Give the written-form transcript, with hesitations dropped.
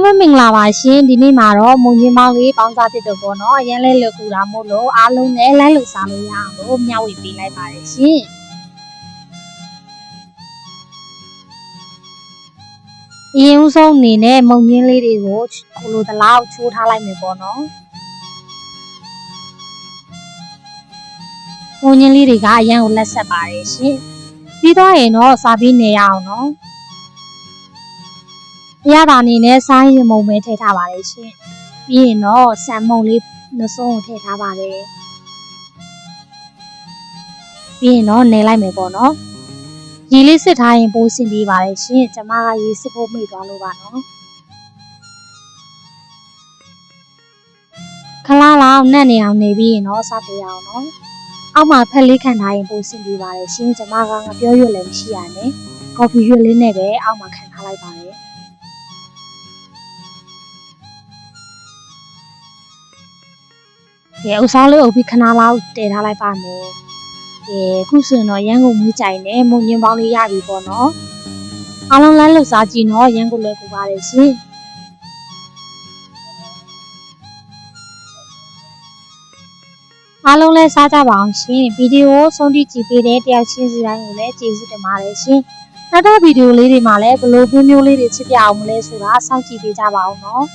လုံးမင်္ဂလာပါရှင်ဒီနေ့မှာတော့မုံချင်းပေါင်းလေးပေါင်းစားဖြစ်တော့ပေါ့နော်အရင်လဲလွယ်ကူတာမို့လို့အားလုံးနဲ့လိုက်လို့စားလို့ရအောင်လို့မျှဝေပေးလိုက်ပါတယ်ရှင်အရင်ဦးဆုံးအနေနဲ့မုံချင်းလေးတွေကိုကိုလိုတလောက်ချိုးထားလိုက်မယ်ပေါ့နော်မုံချင်းလေးတွေကအရင်ကိုလက်ဆက်ပါတယ်ရှင်ပြီးတော့ရင်တော့စားပြီးနေရအောင်နော်အရသာအနေနဲ့စားရင်မုံပဲထည့်ထားပါတယ်ရှင်ပြီးရင်တော့ဆန်မုံလေးနှစုံကိုထည့်ထားပါတယ်ပြီးရင်တော့နေလိုက်မယ်ပေါ့နော်ရေလေးစစ်ထားရင်ပိုးစင်ပြီးပါတယ်ရှင်ကျမကရေစစ်ဖို့မေ့သွားလို့ပါနော်ခလားလောက်နှက်နေအောင်နေပြီးရင်တော့စတင်ရအောင်နော်အောက်မှာဖက်လေးခံထားရင်ပိုးစင်ပြီးပါတယ်ရှင်ကျမကငပြောရွက်လည်းမရှိရနဲ့ကော်ဖီရွက်လေးနဲ့ပဲအောက်မှာခံထားလိုက်ပါတယ်ကဲအုပ်ဆောင်လေးအုပ်ပြီးခဏလောက်တည်ထားလိုက်ပါမယ်ကဲခုဆိုရင်တော့ရန်ကုန်မူးကြိုင်နဲ့မုံညင်းပေါင်းလေးရပြီပေါ့နော်အားလုံးလိုက်လို့စားကြည့်နော်ရန်ကုန်လွယ်ကူပါတယ်ရှင်အားလုံးလည်းစားကြပါအောင်ရှင်ဗီဒီယိုကိုဆုံးဖြတ်ကြည့်ပေးတဲ့တယောက်ချင်းစီတိုင်းကိုလည်းကျေးဇူးတင်ပါတယ်ရှင်နောက်တဲ့ဗီဒီယိုလေးတွေမှာလည်းဘယ်လိုမျိုးလေးတွေချစ်ပြအောင်မလဲဆိုတာစောင့်ကြည့်ပေးကြပါဦးနော်